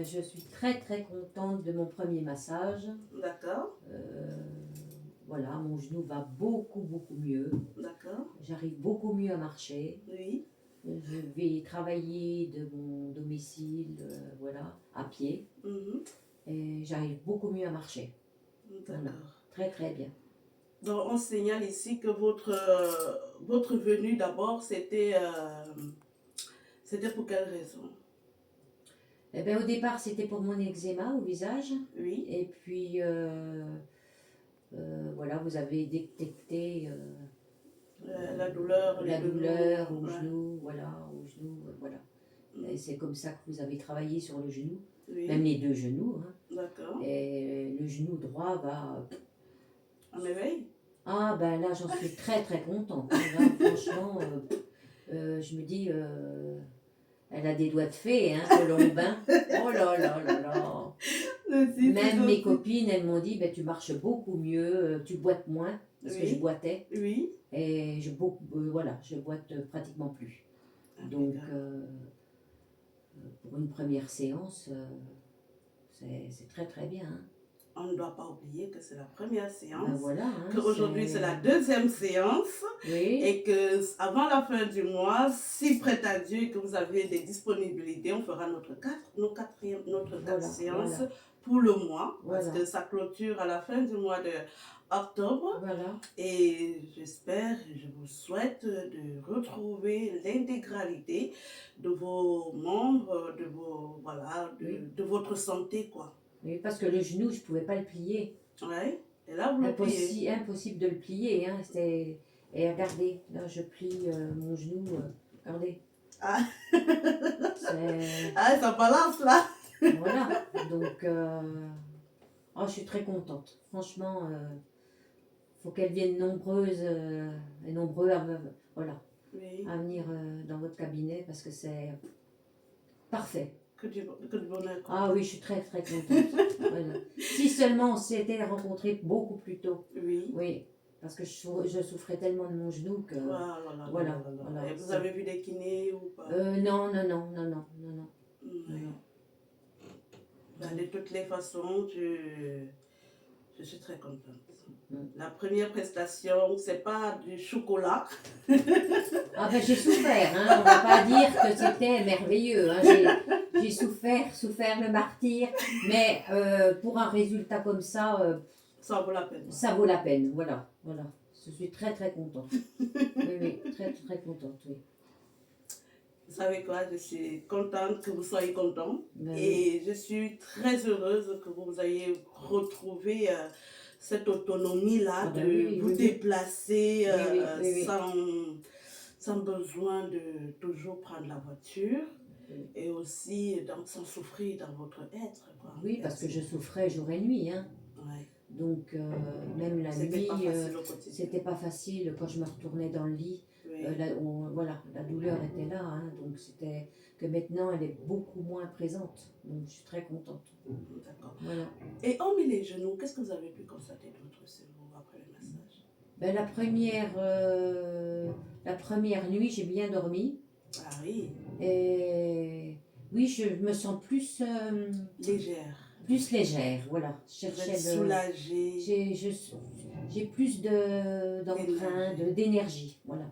Je suis très très contente de mon premier massage. D'accord, Voilà, mon genou va beaucoup mieux. d'accord, J'arrive beaucoup mieux à marcher. oui, Je vais travailler de mon domicile, voilà, à pied. mhm, Et j'arrive beaucoup mieux à marcher. Voilà, d'accord. très très bien. Donc, on signale ici que votre venue d'abord, c'était pour quelle raison? Eh ben, au départ, c'était pour mon eczéma au visage. Oui, Et puis, voilà, vous avez détecté la douleur, les la genoux, douleur au ouais, genou, voilà, au genou, voilà. Et mm, c'est comme ça que vous avez travaillé sur le genou, même oui, les deux genoux. Hein. d'accord. Et le genou droit va... En éveil? Ah ben là, j'en suis très très contente. Hein. Là, franchement, je me dis, elle a des doigts de fée, hein, Colombin. Oh là là là là. Si, c'est Même mes gentil. copines, elles m'ont dit, ben, tu marches beaucoup mieux, tu boites moins, parce que je Oui, boitais. oui. Et voilà, je boite pratiquement plus. Donc, Impeccable. pour une première séance, c'est très très bien. Hein. On ne doit pas oublier que c'est la première Ben séance, voilà, hein, qu'aujourd'hui c'est la deuxième séance Oui, et que avant la fin du mois, si prêt à Dieu et que vous avez des disponibilités, on fera notre quatre voilà, séances voilà, pour le mois parce voilà, que ça clôture à la fin du mois de octobre voilà. et j'espère et je vous souhaite de retrouver l'intégralité de vos membres, Oui, de votre santé quoi. oui, parce que le genou, je pouvais pas le plier. Ouais. Et là, vous le pliez. Impossible de le plier. Hein. Et regardez, là, je plie mon genou. Regardez, Ah, c'est... ah, ça balance là. Voilà, donc... oh, je suis très contente. Franchement, faut qu'elles viennent nombreuses et nombreux voilà, Oui, à venir dans votre cabinet parce que c'est parfait. que du bonheur quoi. Ah oui, je suis très très contente. Voilà. Si seulement on s'était rencontrés beaucoup plus tôt. Oui. Oui, parce que je souffrais tellement de mon genou que Voilà, voilà, voilà, voilà, voilà. voilà. Et vous avez vu des kinés ou pas? Non, non, non, non, non, non, non, non, Oui. non. Ben, de Donc, toutes les façons, je suis très contente. mm. La première prestation, c'est pas du chocolat. Ah ben j'ai souffert, hein. On va pas dire que c'était merveilleux. Hein. J'ai souffert le martyr, mais pour un résultat comme ça, Ça vaut la peine. ça vaut la peine. Voilà, voilà. Je suis très très contente. Oui, oui, très très contente, oui. Vous savez quoi, je suis contente que vous soyez content. Ben oui. Et je suis très heureuse que vous ayez retrouvé cette autonomie-là Ah ben de oui, vous oui, oui. déplacer Oui, oui, oui, oui. sans besoin de toujours prendre la voiture Oui, et aussi sans souffrir dans votre être. Quoi, en oui, fait. parce que je souffrais jour et nuit, hein. Ouais. Donc même la C'était pas nuit, facile au quotidien. c'était pas facile quand je me retournais dans le lit. Oui. Voilà, la douleur était là, hein, donc c'était que maintenant elle est beaucoup moins présente. Donc je suis très contente. D'accord. Voilà. Et hormis les genoux, qu'est-ce que vous avez pu constater de votre cerveau après le massage? Ben, la première nuit, j'ai bien dormi. Ah oui, Et oui, je me sens légère. plus légère. Voilà. Je Vous êtes cherchais soulagée. j'ai plus d'entrain, d'énergie. Voilà.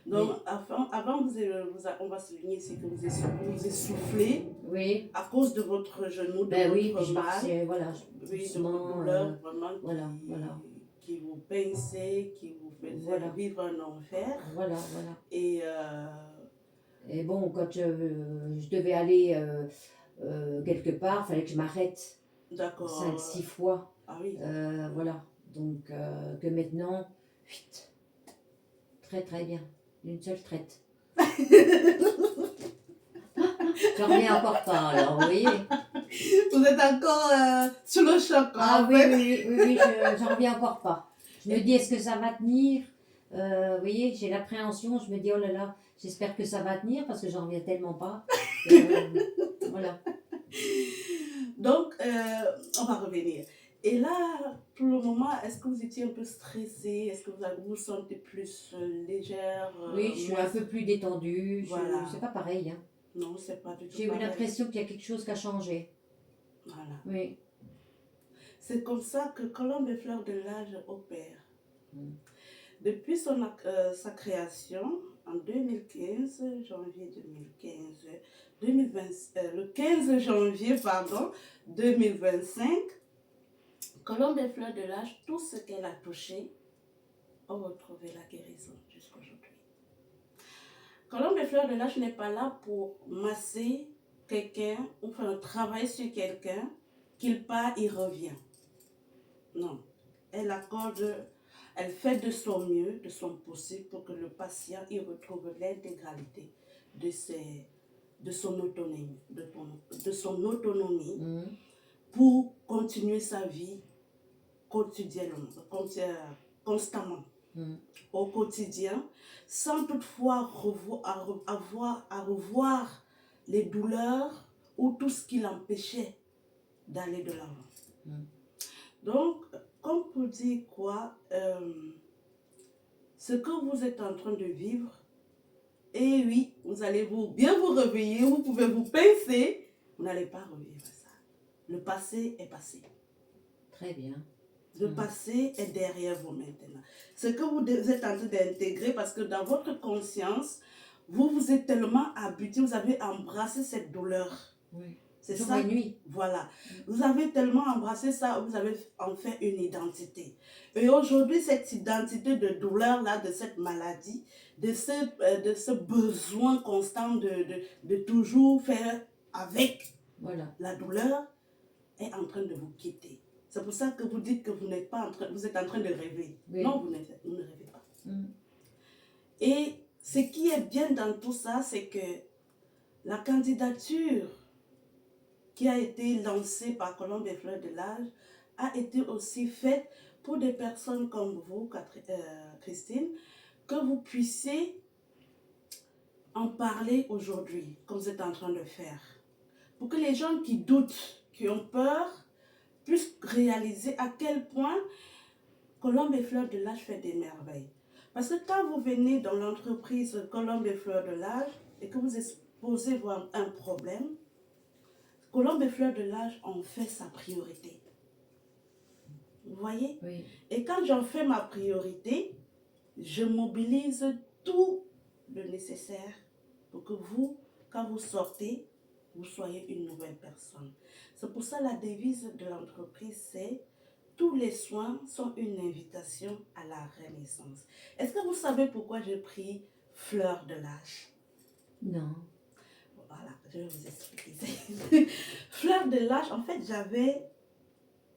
Donc, avant on va souligner ici que vous essoufflez Oui, à cause de votre genou, de ben oui, puis votre je mal, marchais, voilà, oui, de votre doucement, douleur vraiment voilà, voilà, qui vous pinçait, qui vous faisait voilà, vivre un enfer. voilà, voilà. Et Et bon, quand je devais aller quelque part, il fallait que je m'arrête cinq d'accord. six fois. Ah oui. Voilà. Donc, que maintenant, vite, très très bien, d'une seule traite. J'en reviens encore pas, alors, vous voyez. Vous êtes encore sous le choc, Ah en oui, fait. oui, oui, oui, oui, j'en reviens encore pas. Je me dis, est-ce que ça va tenir? Vous voyez, j'ai l'appréhension, je me dis, oh là là, j'espère que ça va tenir parce que j'en reviens tellement pas. Voilà. Donc, on va revenir. Et là, pour le moment, est-ce que vous étiez un peu stressée? Est-ce que vous vous sentez plus légère, Oui, je suis moins... un peu plus détendue. Voilà. C'est pas pareil. Hein. Non, c'est pas du tout J'ai eu pareil. l'impression qu'il y a quelque chose qui a changé. Voilà. Oui. C'est comme ça que Colombe et Fleur de l'âge opère. Mm. Depuis sa création, en 2015, janvier 2015, 2020, le 15 janvier, pardon, 2025, Colombe et Fleur de l'âge, tout ce qu'elle a touché, ont retrouvé la guérison jusqu'aujourd'hui. Colombe et Fleur de l'âge n'est pas là pour masser quelqu'un ou faire un travail sur quelqu'un, qu'il part, il revient. Non. Elle fait de son mieux, de son possible pour que le patient y retrouve l'intégralité de son autonomie, de son autonomie Mm. pour continuer sa vie quotidiennement, constamment, au quotidien, sans toutefois avoir à revoir les douleurs ou tout ce qui l'empêchait d'aller de l'avant. Mm. Donc, comme pour dire quoi, ce que vous êtes en train de vivre, et oui, vous allez bien vous réveiller, vous pouvez vous pincer, vous n'allez pas revivre ça. Le passé est passé. Très bien. Le passé est derrière vous maintenant. Ce que vous êtes en train d'intégrer, parce que dans votre conscience, vous vous êtes tellement habitué, vous avez embrassé cette douleur. Oui. C'est Jour ça. et nuit. Voilà. Vous avez tellement embrassé ça, vous avez en fait une identité. Et aujourd'hui, cette identité de douleur-là, de cette maladie, de ce besoin constant de toujours faire avec Voilà. la douleur, est en train de vous quitter. C'est pour ça que vous dites que vous êtes en train de rêver. Oui. Non, vous ne rêvez pas. Mm. Et ce qui est bien dans tout ça, c'est que la candidature qui a été lancée par Colombe et Fleur de l'âge a été aussi faite pour des personnes comme vous, Christine, que vous puissiez en parler aujourd'hui, comme vous êtes en train de faire. Pour que les gens qui doutent, qui ont peur, puissent réaliser à quel point Colombe et Fleur de l'âge fait des merveilles. Parce que quand vous venez dans l'entreprise Colombe et Fleur de l'âge et que vous exposez un problème, Colombe et Fleur de l'âge ont fait sa priorité. Vous voyez? Oui. Et quand j'en fais ma priorité, je mobilise tout le nécessaire pour que vous, quand vous sortez, vous soyez une nouvelle personne. C'est pour ça la devise de l'entreprise, c'est tous les soins sont une invitation à la renaissance. Est-ce que vous savez pourquoi j'ai pris Fleur de l'âge? Non. Voilà, je vais vous expliquer. Fleur de l'âge, en fait,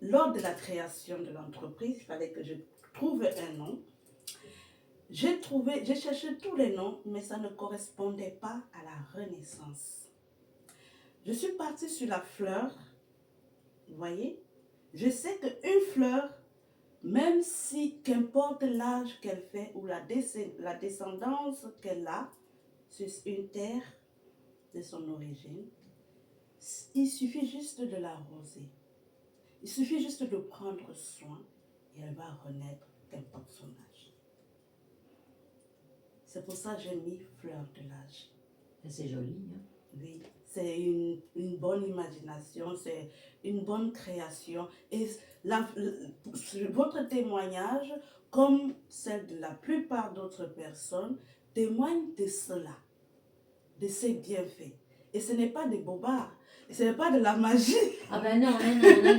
lors de la création de l'entreprise, il fallait que je trouve un nom. J'ai cherché tous les noms, mais ça ne correspondait pas à la renaissance. Je suis partie sur la fleur, vous voyez. Je sais qu'une fleur, même si, qu'importe l'âge qu'elle fait ou la descendance qu'elle a sur une terre de son origine, il suffit juste de l'arroser. Il suffit juste de prendre soin et elle va renaître, qu'importe son âge. C'est pour ça que j'ai mis fleur de l'âge. C'est joli. Hein? Oui, c'est une bonne imagination, c'est une bonne création. Et votre témoignage, comme celle de la plupart d'autres personnes, témoigne de cela, de ces bienfaits. Et ce n'est pas des bobards, et ce n'est pas de la magie. Ah ben non,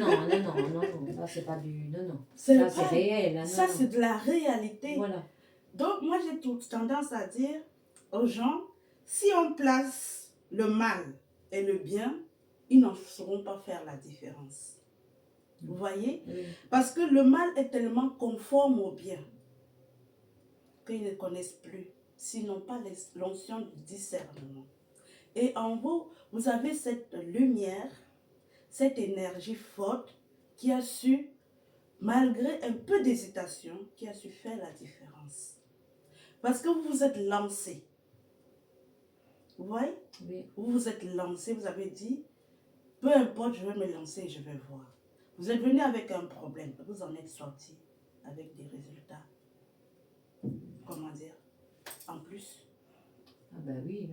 non, là c'est pas du... Non. Ça c'est réel. Hein, ça c'est de la réalité. Voilà. Donc moi j'ai tendance à dire aux gens, si on place le mal et le bien, ils n'en sauront pas faire la différence. Vous voyez? Oui. Parce que le mal est tellement conforme au bien qu'ils ne connaissent plus, s'ils n'ont pas l'onction du discernement. Et en vous, vous avez cette lumière, cette énergie forte qui a su, malgré un peu d'hésitation, qui a su faire la différence. Parce que vous vous êtes lancé. Vous voyez? Oui. Vous vous êtes lancé, vous avez dit, peu importe, je vais me lancer et je vais voir. Vous êtes venu avec un problème, vous en êtes sorti avec des résultats. Comment dire? En plus. Ah ben oui,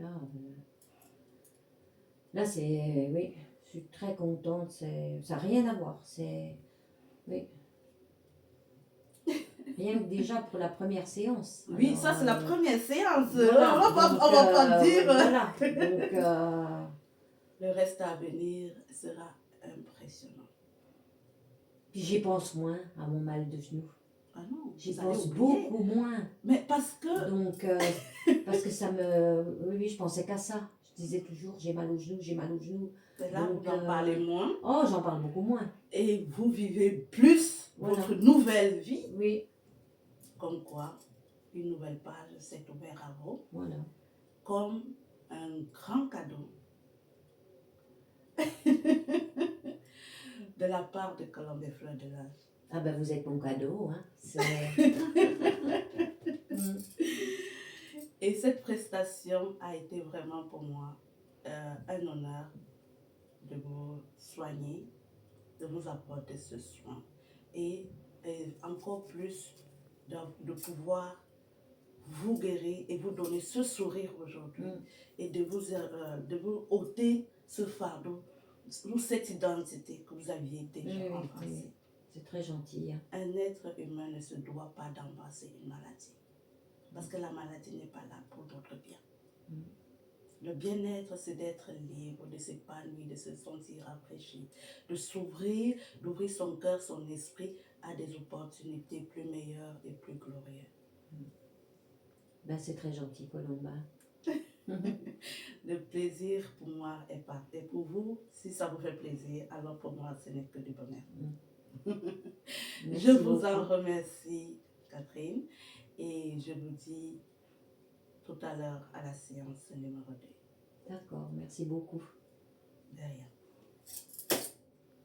là c'est... Oui, suis très contente. Ça n'a rien à voir. Oui. Rien que déjà pour la première séance. Oui, Alors, ça c'est la première séance. voilà, On va pas dire. voilà. Donc, Le reste à venir sera impressionnant. puis j'y pense moins à mon mal de genou. Ah non, J'y vous allez pense oublier. beaucoup moins. Mais parce que... Donc, parce que ça me... Oui, je pensais qu'à ça. Je disais toujours, j'ai mal au genou, j'ai mal au genou. C'est là Donc, vous en parlez moins. Oh, j'en parle beaucoup moins. Et vous vivez plus Voilà. votre nouvelle vie. Oui, Comme quoi, une nouvelle page s'est ouverte à vous. voilà. Comme un grand cadeau. De la part de Colombe et Fleur de l'Âge. Ah ben, vous êtes mon cadeau, hein. Mm. Et cette prestation a été vraiment pour moi un honneur de vous soigner, de vous apporter ce soin. Et encore plus de pouvoir vous guérir et vous donner ce sourire aujourd'hui. Et de vous ôter ce fardeau, ou cette identité que vous aviez déjà embrassée. Oui. C'est très gentil. Hein. Un être humain ne se doit pas d'embrasser une maladie. Parce que la maladie n'est pas là pour notre bien. Le bien-être, c'est d'être libre, de s'épanouir, de se sentir rafraîchi, de s'ouvrir, d'ouvrir son cœur, son esprit à des opportunités plus meilleures et plus glorieuses. Ben, c'est très gentil, Colomba. Le plaisir pour moi est parti. Et pour vous, si ça vous fait plaisir, alors pour moi, ce n'est que du bonheur. Je vous en remercie, Catherine, et je vous dis tout à l'heure à la séance numéro 2. D'accord, merci beaucoup. De rien.